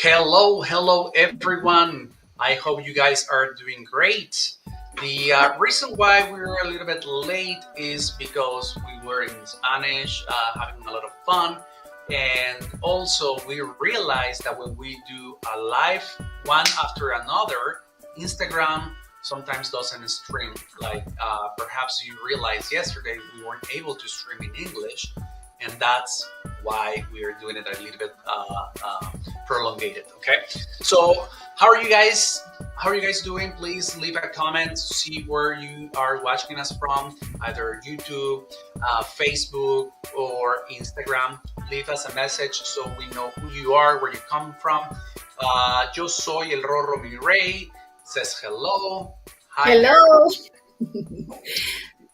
Hello, everyone. I hope you guys are doing great. The reason why we were a little bit late is because we were in Spanish, having a lot of fun. And also, we realized that when we do a live one after another, Instagram sometimes doesn't stream. Like perhaps you realized yesterday we weren't able to stream in English, and that's why we are doing it a little bit prolongated. Okay, so how are you guys? How are you guys doing? Please leave a comment to see where you are watching us from, either YouTube, Facebook, or Instagram. Leave us a message so we know who you are, where you come from. Yo soy el Rorro Mi Rey. Says hello. Hi Hello.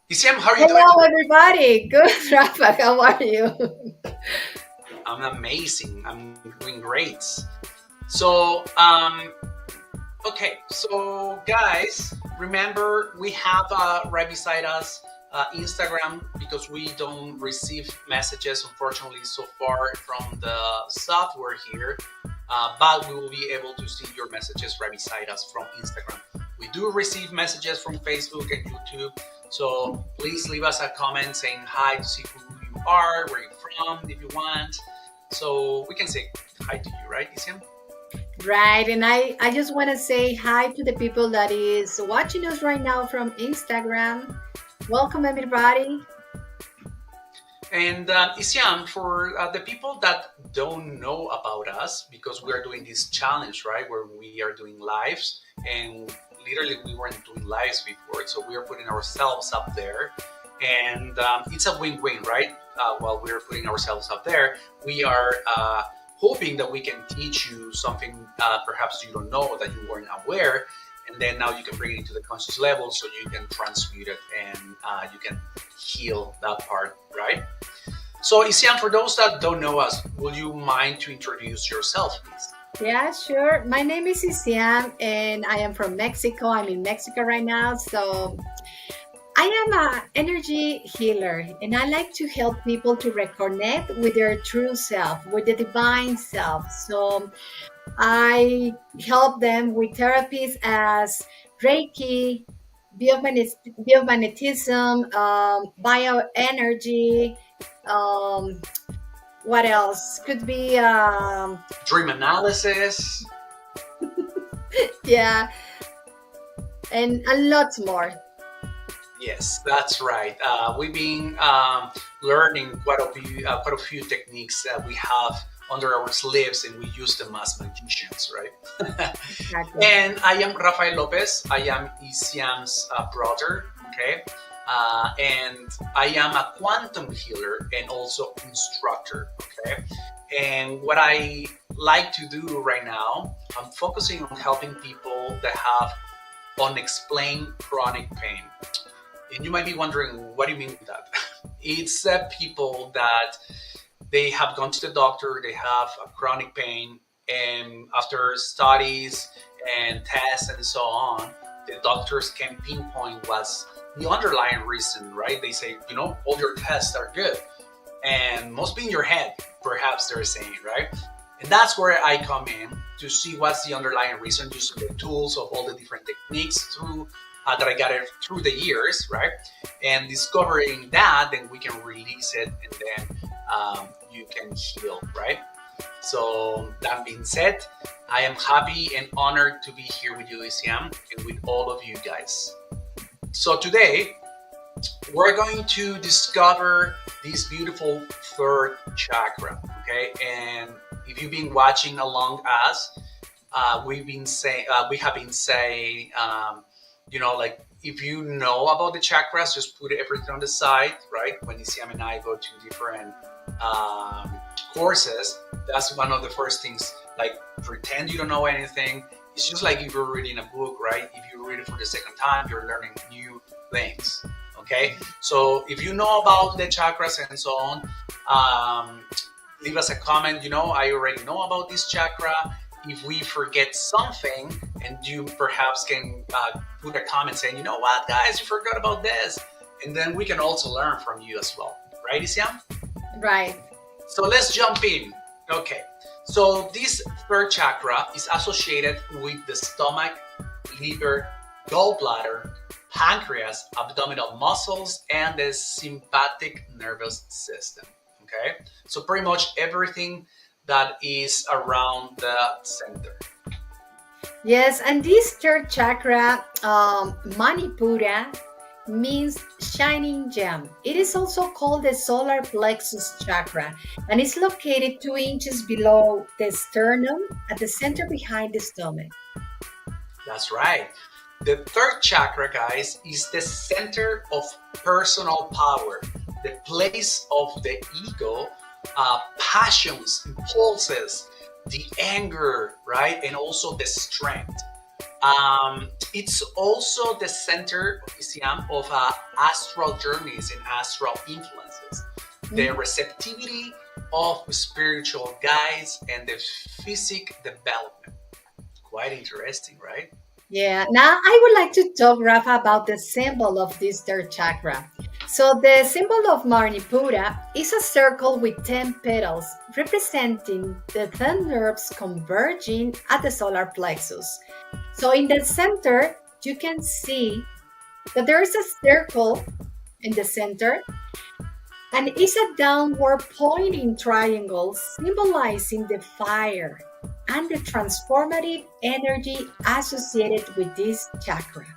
Isiam, how are you doing? Hello, everybody. Good, Rafa. How are you? I'm amazing. I'm doing great. So, okay. So, guys, remember we have right beside us Instagram because we don't receive messages, unfortunately, so far from the software here. But we will be able to see your messages right beside us from Instagram. We do receive messages from Facebook and YouTube. So please leave us a comment saying hi to see who you are, where you're from, if you want. So we can say hi to you, right, Isiam? Right. And I just want to say hi to the people that is watching us right now from Instagram. Welcome, everybody. And Isiam, for the people that don't know about us, because we are doing this challenge, right, where we are doing lives, and literally we weren't doing lives before, so we are putting ourselves up there, and it's a win-win, right? While we're putting ourselves up there, we are hoping that we can teach you something perhaps you don't know, that you weren't aware, and then now you can bring it into the conscious level so you can transmute it and you can heal that part, right? So Isiam, for those that don't know us, will you mind to introduce yourself, please? Yeah, sure. My name is Isiam, and I am from Mexico. I'm in Mexico right now. So I am an energy healer, and I like to help people to reconnect with their true self, with the divine self. So I help them with therapies as Reiki, biomagnetism, bioenergy. Um, what else? Could be, Dream analysis. yeah, and a lot more. Yes, that's right. We've been learning quite a few techniques that we have under our sleeves, and we use them as magicians, right? Exactly. And I am Rafael Lopez. I am Isiam's brother. Okay, and I am a quantum healer and also instructor. Okay, and what I like to do right now, I'm focusing on helping people that have unexplained chronic pain. And you might be wondering, what do you mean by that? It's people that they have gone to the doctor, they have a chronic pain, and after studies and tests and so on, the doctors can pinpoint what's the underlying reason, right? They say, all your tests are good, and must be in your head, perhaps they're saying, right? And that's where I come in to see what's the underlying reason, using the tools of all the different techniques through that I got it through the years, right? And discovering that, then we can release it, and then you can heal, right? So that being said, I am happy and honored to be here with you, Isiam, and with all of you guys. So today, we're going to discover this beautiful third chakra, okay? And if you've been watching along us, we have been saying, like if you know about the chakras, just put everything on the side, right? When Isiam and I go to different courses, that's one of the first things. Like, pretend you don't know anything. It's just like if you're reading a book, right? If you read it for the second time, you're learning new things. Okay, so if you know about the chakras and so on, leave us a comment. I already know about this chakra. If we forget something, and you perhaps can put a comment saying, what, guys, you forgot about this. And then we can also learn from you as well. Right, Isiam? Right. So let's jump in. Okay. So this third chakra is associated with the stomach, liver, gallbladder, pancreas, abdominal muscles, and the sympathetic nervous system. Okay, so pretty much everything that is around the center. Yes, and this third chakra, Manipura, means shining gem. It is also called the Solar Plexus Chakra, and it's located 2 inches below the sternum at the center behind the stomach. That's right. The third chakra, guys, is the center of personal power, the place of the ego, passions, impulses, the anger, right? And also the strength. It's also the center, Isiam, of astral journeys and astral influences, the Mhm. receptivity of spiritual guides, and the physic development. Quite interesting, right? Yeah, now I would like to talk, Rafa, about the symbol of this third chakra. So, the symbol of Manipura is a circle with 10 petals representing the 10 nerves converging at the solar plexus. So, in the center, you can see that there is a circle in the center and it's a downward pointing triangle symbolizing the fire and the transformative energy associated with this chakra.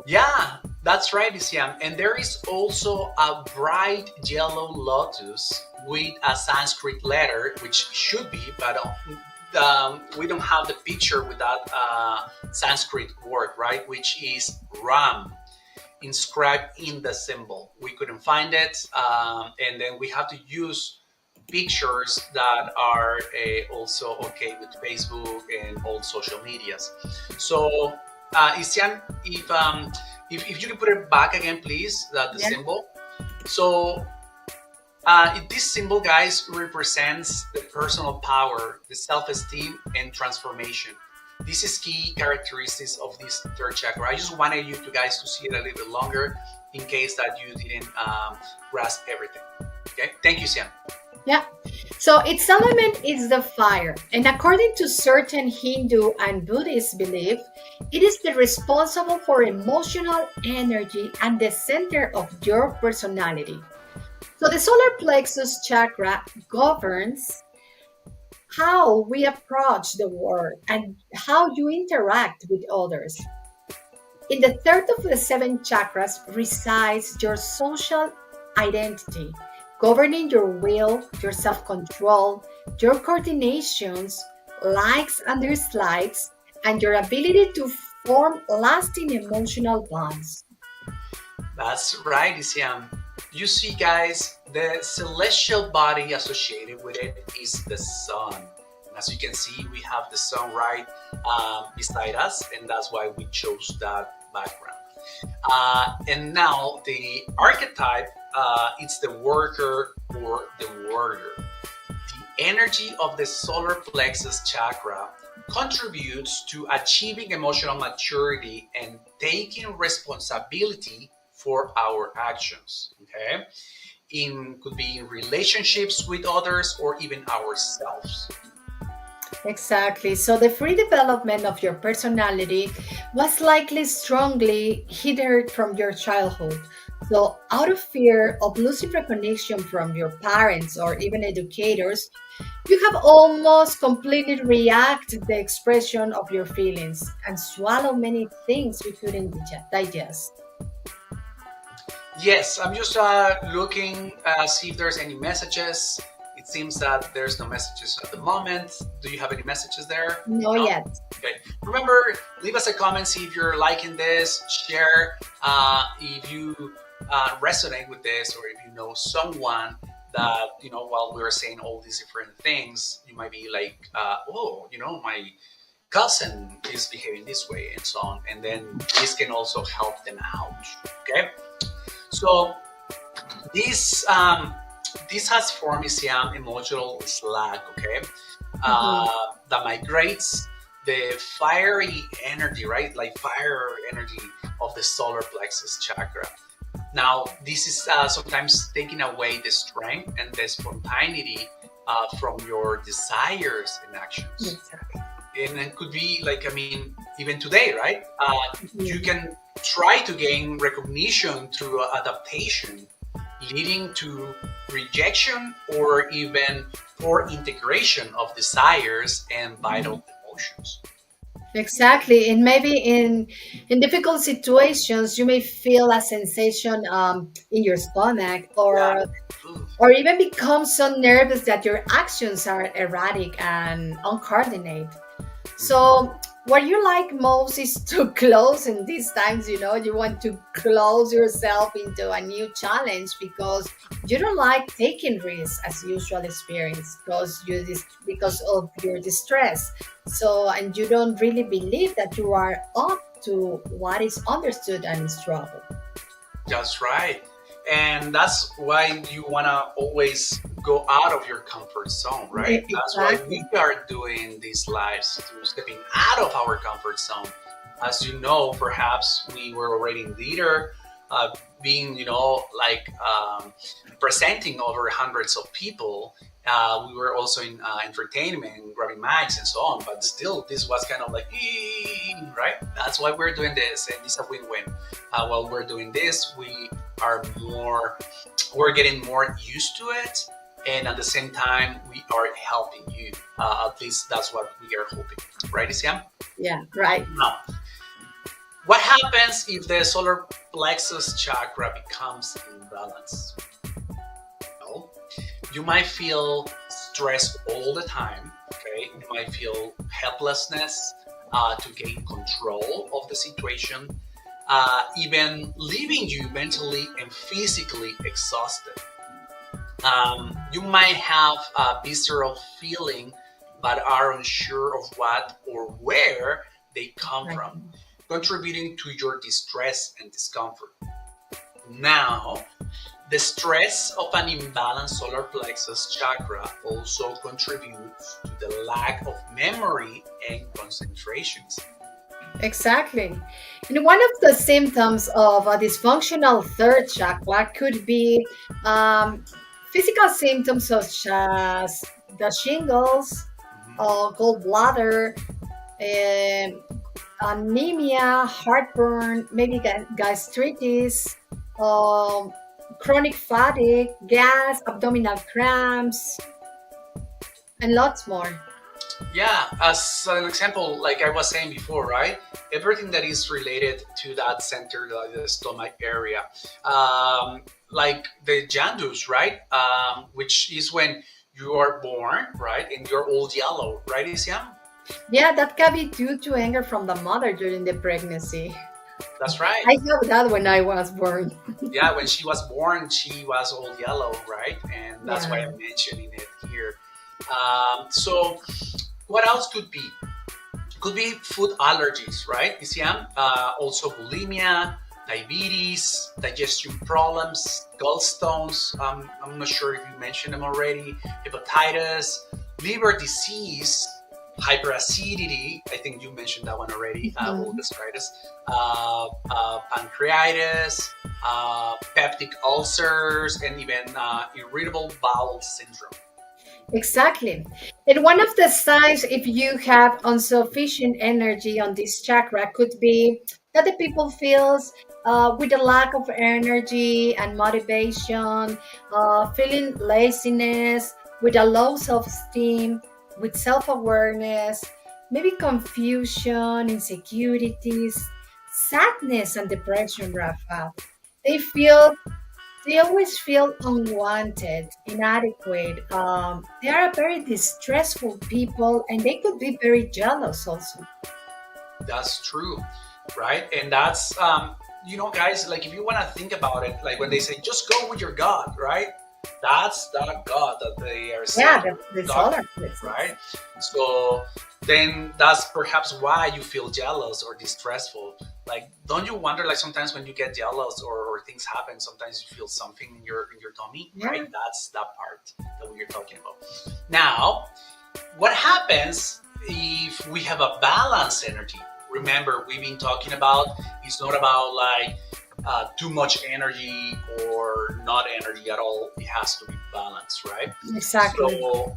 Yeah, that's right, Isiam. And there is also a bright yellow lotus with a Sanskrit letter, which should be, but we don't have the picture with that Sanskrit word, right? Which is Ram, inscribed in the symbol. We couldn't find it, and then we have to use pictures that are also okay with Facebook and all social medias. So, Isian, if you can put it back again, please, the Yeah. symbol. So, this symbol, guys, represents the personal power, the self-esteem, and transformation. This is key characteristics of this third chakra. I just wanted you to guys to see it a little bit longer in case that you didn't grasp everything. Okay, thank you, Sian. Yeah. So its element is the fire. And according to certain Hindu and Buddhist belief, it is the responsible for emotional energy and the center of your personality. So the solar plexus chakra governs how we approach the world and how you interact with others. In the third of the seven chakras resides your social identity, governing your will, your self control, your coordinations, likes and dislikes, and your ability to form lasting emotional bonds. That's right, Isiam. You see, guys, the celestial body associated with it is the sun. And as you can see, we have the sun right beside us, and that's why we chose that background. And now the archetype, it's the worker or the warrior. The energy of the solar plexus chakra contributes to achieving emotional maturity and taking responsibility for our actions. Okay, in could be in relationships with others or even ourselves. Exactly. So the free development of your personality was likely strongly hindered from your childhood. So, out of fear of losing recognition from your parents or even educators, you have almost completely reacted the expression of your feelings and swallow many things we couldn't digest. Yes, I'm just looking see if there's any messages. It seems that there's no messages at the moment. Do you have any messages there? No, No? yet. Okay. Remember, leave us a comment, see if you're liking this, share if you resonate with this, or if you know someone that, while we were saying all these different things, you might be like, oh, my cousin is behaving this way and so on. And then this can also help them out. Okay. So this has formed Siam emotional slag, okay, Mhm. that migrates the fiery energy, right? Like fire energy of the solar plexus chakra. Now, this is sometimes taking away the strength and the spontaneity from your desires and actions. Exactly. And it could be like, I mean, even today, right? You Mhm. can try to gain recognition through adaptation, leading to rejection or even poor integration of desires and vital emotions. Exactly, and maybe in difficult situations, you may feel a sensation in your stomach, Yeah. Ooh. or even become so nervous that your actions are erratic and uncoordinated. So what you like most is to close in these times, you want to close yourself into a new challenge because you don't like taking risks as usual experience because of your distress. So and you don't really believe that you are up to what is understood and is trouble. That's right. And that's why you want to always go out of your comfort zone, right? That's why we Exactly. are doing these lives, to stepping out of our comfort zone. As you know, perhaps we were already in theater, being, like presenting over hundreds of people. We were also in entertainment, grabbing mics and so on, but still, this was kind of like, right? That's why we're doing this, and it's a win-win. While we're doing this, are more, we're getting more used to it, and at the same time, we are helping you. At least that's what we are hoping, right, Isiam? Yeah, right. Now, what happens if the solar plexus chakra becomes imbalanced? Well, you might feel stress all the time. Okay, you might feel helplessness to gain control of the situation, even leaving you mentally and physically exhausted. You might have a visceral feeling, but are unsure of what or where they come Right. from, contributing to your distress and discomfort. Now, the stress of an imbalanced solar plexus chakra also contributes to the lack of memory and concentrations. Exactly. And one of the symptoms of a dysfunctional third chakra could be um, physical symptoms such as the shingles, Mhm. gallbladder, um, anemia, heartburn, maybe gastritis, um, chronic fatigue, gas, abdominal cramps, and lots more. Yeah, as an example, like I was saying before, right? Everything that is related to that center, like the stomach area, like the jandus, right? Which is when you are born, right? And you're all yellow, right, Isiam? Yeah, that can be due to anger from the mother during the pregnancy. That's right. I have that when I was born. Yeah, when she was born, she was all yellow, right? And that's why Yeah. I'm mentioning it here. So, what else could be? Could be food allergies, right? Isiam? Also bulimia, diabetes, digestion problems, gallstones. I'm not sure if you mentioned them already. Hepatitis, liver disease, hyperacidity. I think you mentioned that one already. All Mhm. gastritis, pancreatitis, peptic ulcers, and even irritable bowel syndrome. Exactly. And one of the signs, if you have insufficient energy on this chakra, could be that the people feels with a lack of energy and motivation, feeling laziness, with a low self-esteem, with self-awareness, maybe confusion, insecurities, sadness, and depression, Rafa. They feel they always feel unwanted, inadequate. They are very distressful people and they could be very jealous also. That's true, right? And that's guys, like if you want to think about it, like when they say just go with your God, right? That's that God that they are Yeah, saying, the talking, solar plexus. right? So then that's perhaps why you feel jealous or distressful. Like, don't you wonder, like sometimes when you get jealous or things happen, sometimes you feel something in your tummy, right? Yeah, That's that part that we are talking about. Now, what happens if we have a balanced energy? Remember, we've been talking about, it's not about like too much energy or not energy at all. It has to be balanced, right? Exactly. So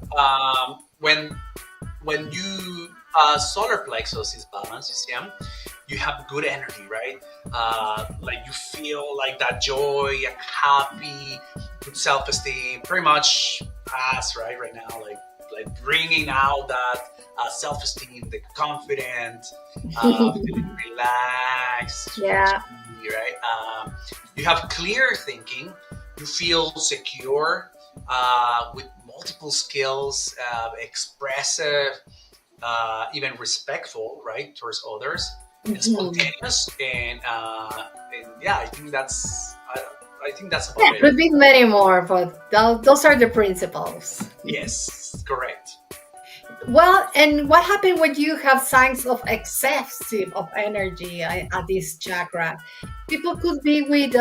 when you solar plexus is balanced, you have good energy, right? Like you feel like that joy, happy, good self-esteem, pretty much us right now, like bringing out that self-esteem, the confident, feeling relaxed, Yeah. right? You have clear thinking. You feel secure with multiple skills, expressive, even respectful, right, towards others, and Mhm. spontaneous. And yeah, I think that's Yeah, about it. could be many more, but those are the principles. Yes, correct. Well, and what happened when you have signs of excessive of energy at this chakra? People could be with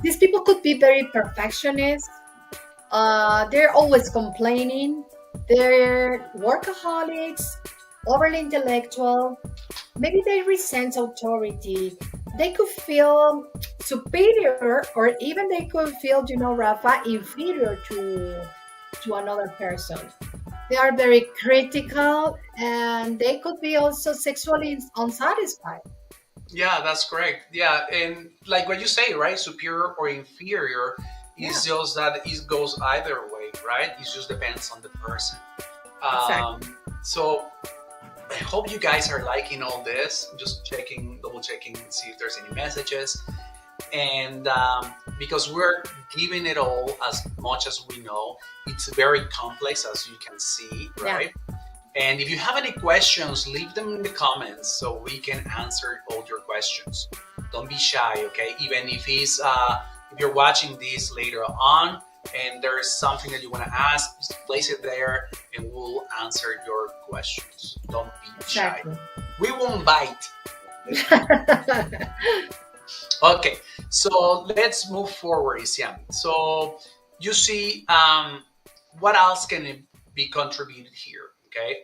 these people could be very perfectionist. They're always complaining. They're workaholics, overly intellectual. Maybe they resent authority. They could feel superior, or even they could feel, Rafa, inferior to another person. They are very critical, and they could be also sexually unsatisfied. Yeah, that's correct. Yeah, and like what you say, right? Superior or inferior Yeah, is just that it goes either way, right? It just depends on the person. exactly. So I hope you guys are liking all this. Just checking, double checking, see if there's any messages. And because we're giving it all as much as we know, it's very complex, as you can see, Yeah, right? And if you have any questions, leave them in the comments so we can answer all your questions. Don't be shy, okay? Even if you're watching this later on and there's something that you want to ask, just place it there and we'll answer your questions. Don't be shy. exactly. We won't bite. Okay, so let's move forward, Isiam. So you see, what else can it be contributed here? Okay,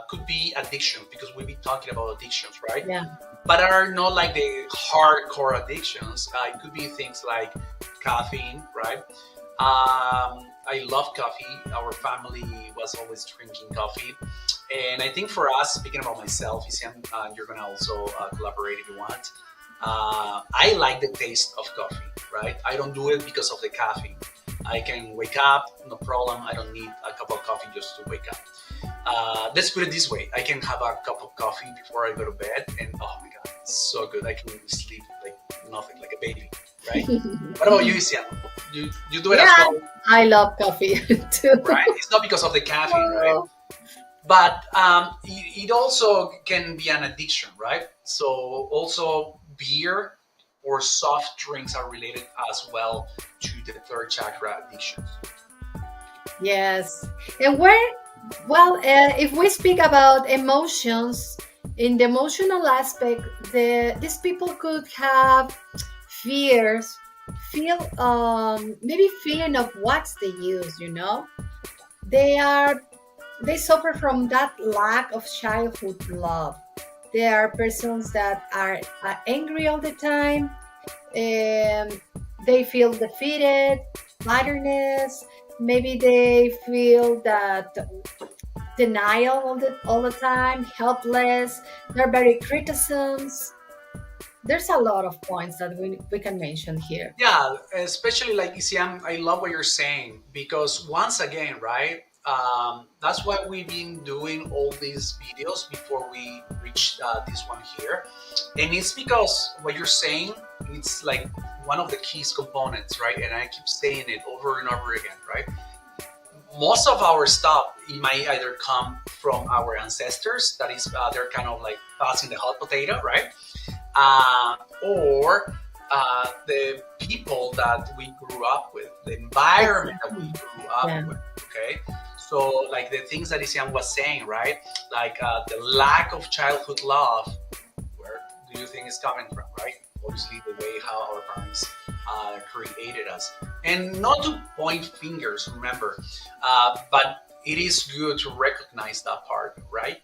could be addiction because we've been talking about addictions, right? Yeah, But are not like the hardcore addictions. It could be things like caffeine, right? I love coffee. Our family was always drinking coffee, and I think for us, speaking about myself, Isiam, you're gonna also collaborate if you want. I like the taste of coffee, right? I don't do it because of the caffeine. I can wake up, no problem. I don't need a cup of coffee just to wake up. Let's put it this way: I can have a cup of coffee before I go to bed, and oh my god, it's so good. I can sleep like nothing, like a baby, right? What about you, Isian? You do it as yeah. well, I love coffee too. right? It's not because of the caffeine, right? Oh, But it also can be an addiction, right? So also beer or soft drinks are related as well to the third chakra addictions. yes. And if we speak about emotions, in the emotional aspect, these people could have fears, feel maybe feeling of what they use. They are they suffer from that lack of childhood love. They are persons that are angry all the time, and they feel defeated, bitterness. Maybe they feel that denial all the time, helpless. They're very criticisms. There's a lot of points that we can mention here. Yeah, especially like Isiam, I love what you're saying because once again, right? That's why we've been doing all these videos before we reach this one here, and it's because what you're saying, it's like one of the keys components, right? And I keep saying it over and over again, right? Most of our stuff it might either come from our ancestors, that is, they're kind of like passing the hot potato, right? Or the people that we grew up with, the environment that we Exactly. grew up Yeah. with. Okay, so like the things that Isian was saying, right? Like the lack of childhood love. Where do you think it's coming from, right? Obviously, the way how our parents created us, and not to point fingers. Remember, but it is good to recognize that part, right?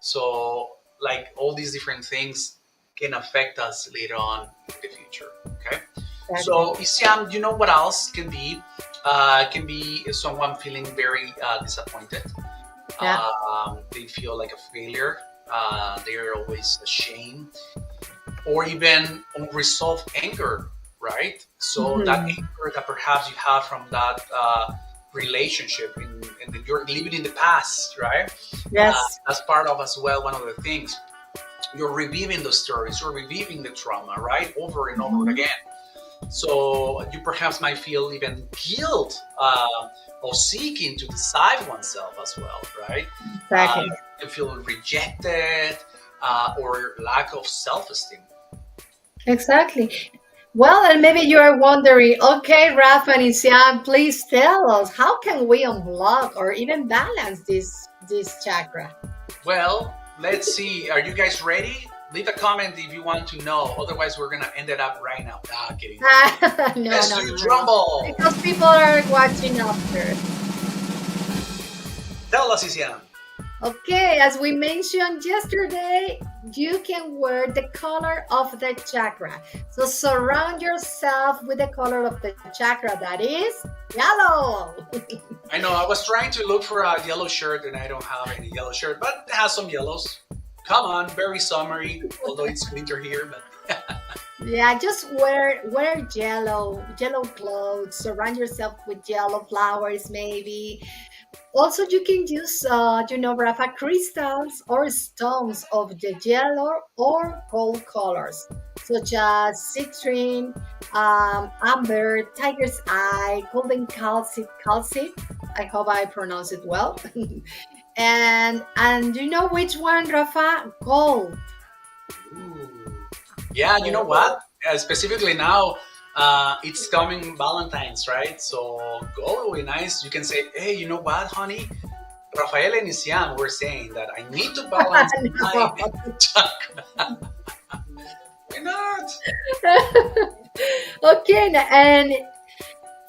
So, like all these different things can affect us later on in the future. Okay. Exactly. So, Isiam, you know what else can be? Can be someone feeling very disappointed. Yeah. They feel like a failure. They're always ashamed, or even unresolved anger, right? So that Mhm. anger that perhaps you have from that relationship, and that you're living in the past, right? Yes. That's part of as well. One of the things you're reviving the stories, you're reviving the trauma, right, over and over Mhm. again. So you perhaps might feel even guilt of seeking to decide oneself as well, right? Uh, Exactly. you feel rejected or lack of self-esteem. Exactly. Well, and maybe you are wondering, okay, Rafa and Isian, please tell us how can we unblock or even balance this chakra? Well, let's see. Are you guys ready? Leave a comment if you want to know. Otherwise, we're gonna end it up right now. Nah, kidding. No, Let's no, do no, no. Drumble. Because people are watching after. Tell us, Isian. Okay, as we mentioned yesterday, you can wear the color of the chakra. So surround yourself with the color of the chakra that is yellow. I know I was trying to look for a yellow shirt and I don't have any yellow shirt, but it has some yellows. Come on, very summery, although it's winter here, but Yeah, just wear yellow clothes. Surround yourself with yellow flowers, maybe. Also, you can use, Rafa, crystals or stones of the yellow or gold colors, such as citrine, amber, tiger's eye, golden calcite. I hope I pronounce it well. And do you know which one, Rafa? Gold. ooh. Yeah, you know what? Gold. Specifically now, it's coming Valentine's, right? So go away nice. You can say, hey, you know what, honey? Rafael and Isian were saying that I need to balance my chakra. Why not? Okay, and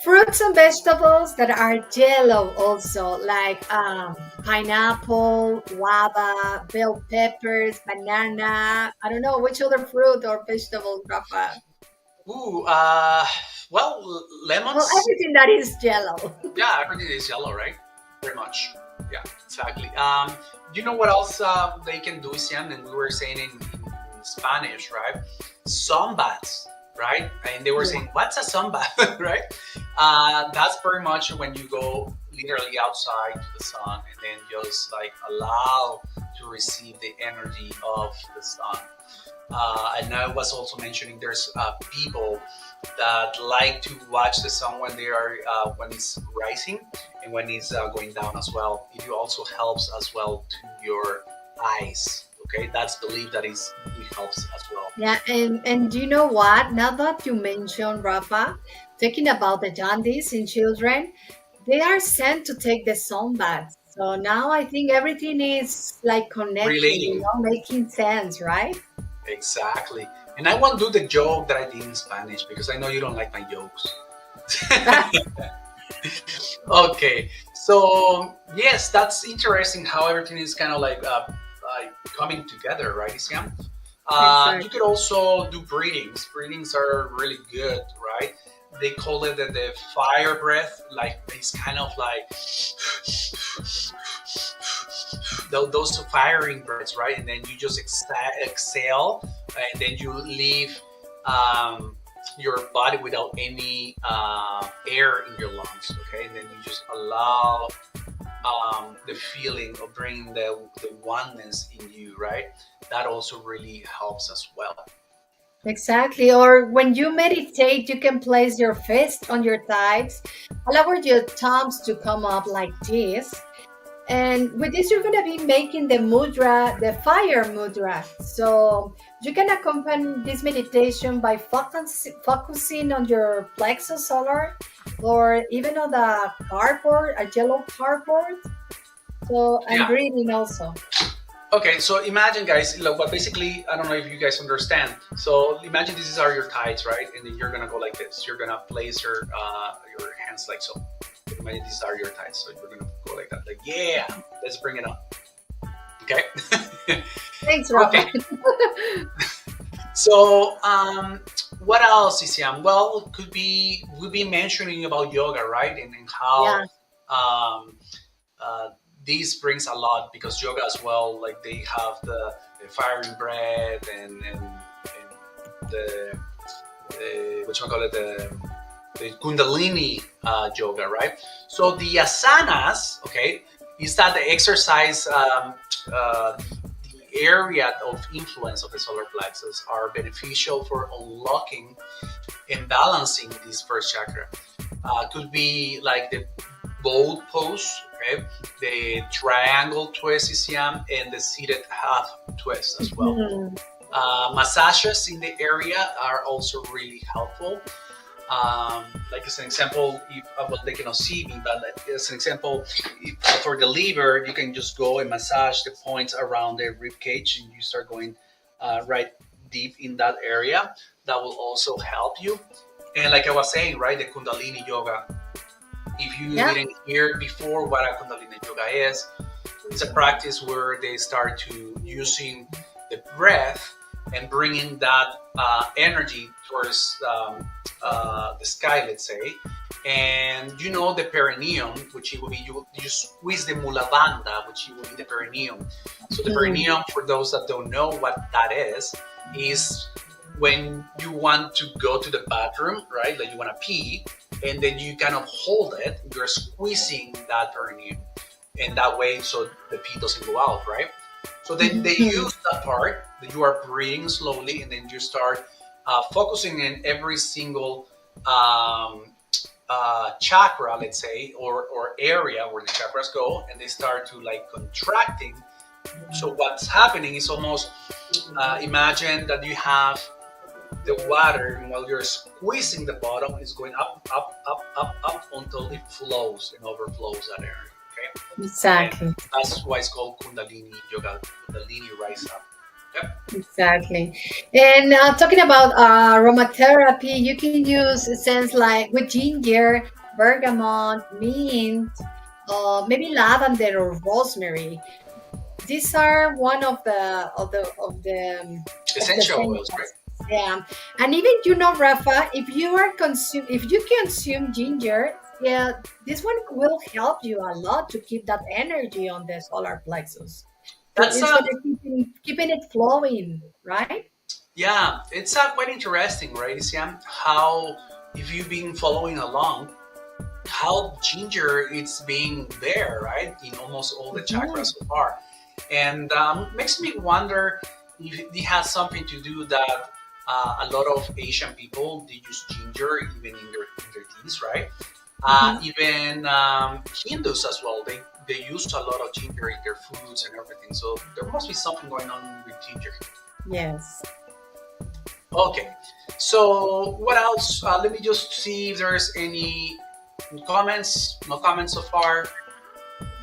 fruits and vegetables that are yellow also, like pineapple, guava, bell peppers, banana. I don't know which other fruit or vegetable, Rafa. Ooh, well, Well, lemons. everything that is yellow. Yeah, everything is yellow, right? Very much. Yeah, exactly. You know what else they can do, Sian? And we were saying in Spanish, right? Sunbaths, right? And they were Yeah. saying, what's a sunbath, right? That's very much when you go literally outside to the sun and then just like allow to receive the energy of the sun. And I was also mentioning there's people that like to watch the sun when they are when it's rising and when it's going down as well. It also helps as well to your eyes. Okay, that's believed that it helps as well. Yeah, and do you know what? Now that you mentioned Rafa, talking about the jaundice in children, they are sent to take the sun baths. So now I think everything is like connecting, Relating making sense, right? exactly. And I won't do the joke that I did in Spanish because I know you don't like my jokes. Okay, so yes, that's interesting how everything is kind of like coming together, right, Isam? You could Exactly. also do breathings. Breathings are really good, right? They call it the fire breath. Like it's kind of like those firing breaths, right? And then you just exhale, and then you leave your body without any air in your lungs. Okay, and then you just allow the feeling of bringing the oneness in you, right? That also really helps as well. Exactly. Or when you meditate, you can place your fist on your thighs, allow your thumbs to come up like this. And with this, you're going to be making the mudra, the fire mudra. So you can accompany this meditation by focusing on your plexus solar or even on the cardboard, a yellow cardboard. So, and Yeah. breathing also. Okay, so imagine, guys, look, but basically, I don't know if you guys understand. So imagine these are your thighs, right? And then you're gonna go like this. You're gonna place your hands like so. Imagine these are your thighs, so you're gonna go like that. Like, yeah, let's bring it on. Okay. Thanks, Okay. Rafa. So, what else, Isiam? Well, could be we've been mentioning about yoga, right? And how Yeah. um, uh, this brings a lot because yoga as well, like they have the firing breath and the what you call it the Kundalini yoga, right? So the asanas, okay, is that the exercise, the area of influence of the solar plexus are beneficial for unlocking and balancing this first chakra. Could be like the boat pose, okay, the triangle twist ICM, and the seated half twist as well. Mhm. Massages in the area are also really helpful. Like as an example, if well, they cannot see me, but as an example, if, for the liver, you can just go and massage the points around the rib cage, and you start going right deep in that area. That will also help you. And like I was saying, right, the Kundalini yoga. If you Yeah. didn't hear before what a Kundalini yoga is, it's a practice where they start to using the breath and bringing that energy towards the sky, let's say. And you know the perineum, which it will be you squeeze the mula banda, which it will be the perineum. So the Mhm. perineum, for those that don't know what that is when you want to go to the bathroom, right? Like you want to pee, and then you kind of hold it. You're squeezing that perineum and that way so the pee doesn't go out, right? So then they Mhm. use that part that you are breathing slowly, and then you start focusing in every single chakra, let's say, or area where the chakras go, and they start to like contracting. So what's happening is almost imagine that you have the water, and while you're squeezing the bottom, is going up, up, up, up, up until it flows and overflows that area. Okay, and Exactly. that's why it's called Kundalini Yoga, Kundalini Rise Up. Yep. Exactly. And talking about aromatherapy, you can use scents like with ginger, bergamot, mint, maybe lavender or rosemary. These are one of the Essential oils, right? scents. Yeah, and even Rafa, if you consume ginger, yeah, this one will help you a lot to keep that energy on the solar plexus. That's It's gonna keeping it flowing, right? yeah, it's quite interesting, right, Isiam? How if you've been following along, how ginger it's being there, right, in almost all the chakras Mhm. so far, and makes me wonder if it has something to do that a lot of Asian people they use ginger even in their teas, right? Mhm. Even Hindus as well. They use a lot of ginger in their foods and everything. So there must be something going on with ginger. Yes. Okay. So what else? Let me just see if there's any comments. No comments so far.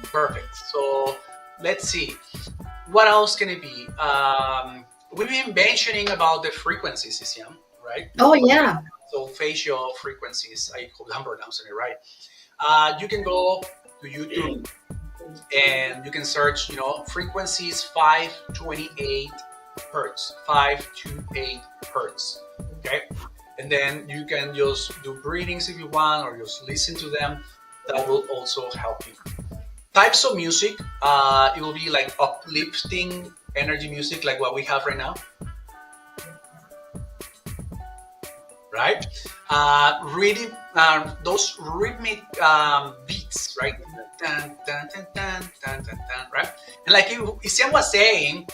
Perfect. So let's see. What else can it be? We've been mentioning about the frequencies, Isiam, right? Oh yeah. So facial frequencies. I hope I'm pronouncing it right. You can go to YouTube and you can search, frequencies 528 hertz, 528 hertz. Okay. And then you can just do breathings if you want or just listen to them. That will also help you. Types of music, it will be like uplifting energy music, like what we have right now, right? Really, those rhythmic beats, right? Dun, dun, dun, dun, dun, dun, dun, right? And like Isian was saying,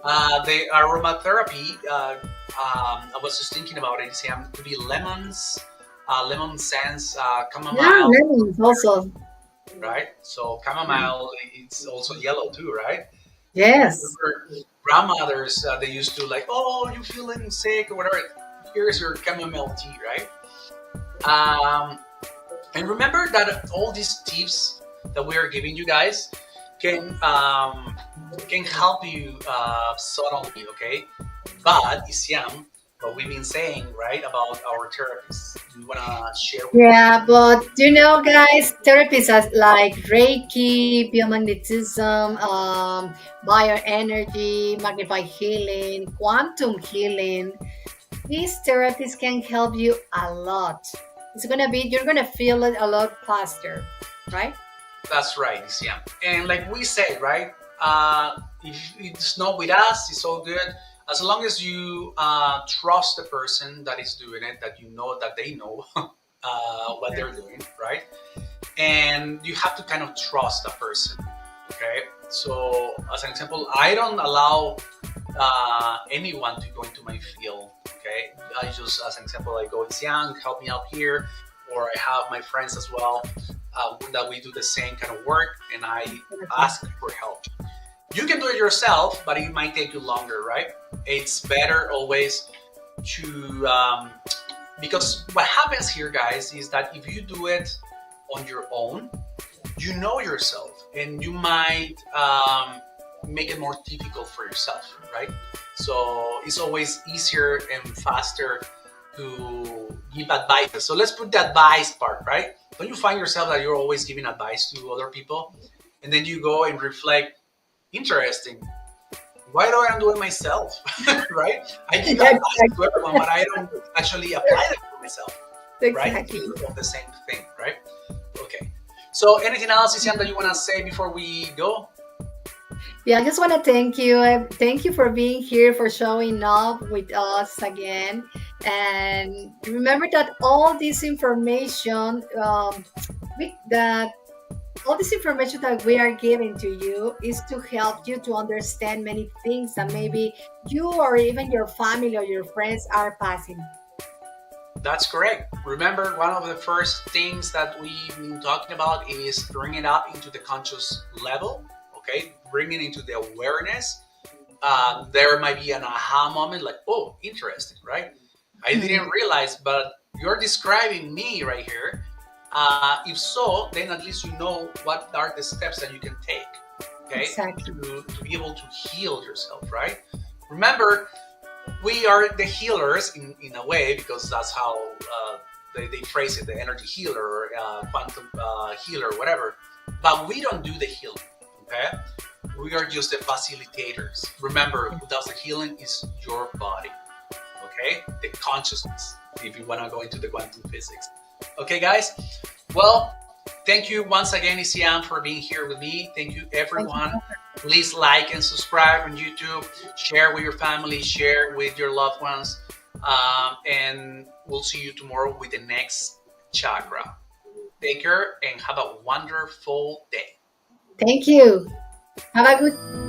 the aromatherapy, I was just thinking about it, Isian, could be lemons, lemon scents, Yeah, chamomile, lemons also. right? So chamomile, it's also yellow too, right? And Yes. remember, grandmothers, they used to like, oh, you feeling sick or whatever. Here's your chamomile tea, right? Um, and remember that all these tips that we are giving you guys can help you subtly, okay? But Isiam, what we've been saying, right, about our therapists. Do you want to share with us? Yeah, but guys, therapies as like Reiki, biomagnetism, bioenergy, magnified healing, quantum healing. These therapies can help you a lot. You're gonna feel it a lot faster, right? That's right, Isiam. And like we said, right, if it's not with us, it's all good. As long as you trust the person that is doing it, that you know that they know what they're doing, right? And you have to kind of trust the person. Okay. So, as an example, I don't allow anyone to go into my field. Okay. I just, as an example, I go, it's young, help me out here. Or I have my friends as well that we do the same kind of work and I ask for help. You can do it yourself, but it might take you longer, right? It's better always to, because what happens here, guys, is that if you do it on your own, you know yourself and you might make it more difficult for yourself, right? So it's always easier and faster to give advice. So let's put the advice part, right? Don't you find yourself that you're always giving advice to other people and then you go and reflect, interesting, why do I do it myself? Right? I give advice to everyone, but I don't actually apply it for myself, right? Exactly. The same thing, right? Okay. So anything else, Isian, that you want to say before we go? Yeah, I just want to thank you. Thank you for being here, for showing up with us again. And remember that all this information, that all this information that we are giving to you is to help you to understand many things that maybe you or even your family or your friends are passing. That's correct. Remember, one of the first things that we've been talking about is bringing it up into the conscious level. Okay, bringing it into the awareness. There might be an aha moment, like, oh, interesting, right? I didn't realize, but you're describing me right here. If so, then at least you know what are the steps that you can take, okay, Exactly. to be able to heal yourself, right? Remember, we are the healers in a way because that's how they phrase it, the energy healer or quantum healer, whatever. But we don't do the healing, okay? We are just the facilitators. Remember, who does the healing is your body, okay? The consciousness, if you want to go into the quantum physics. Okay, guys? Well, thank you once again, Isiam, for being here with me. Thank you, everyone. Please like and subscribe on YouTube. Share with your family. Share with your loved ones. And we'll see you tomorrow with the next chakra. Take care and have a wonderful day. Thank you. Have a good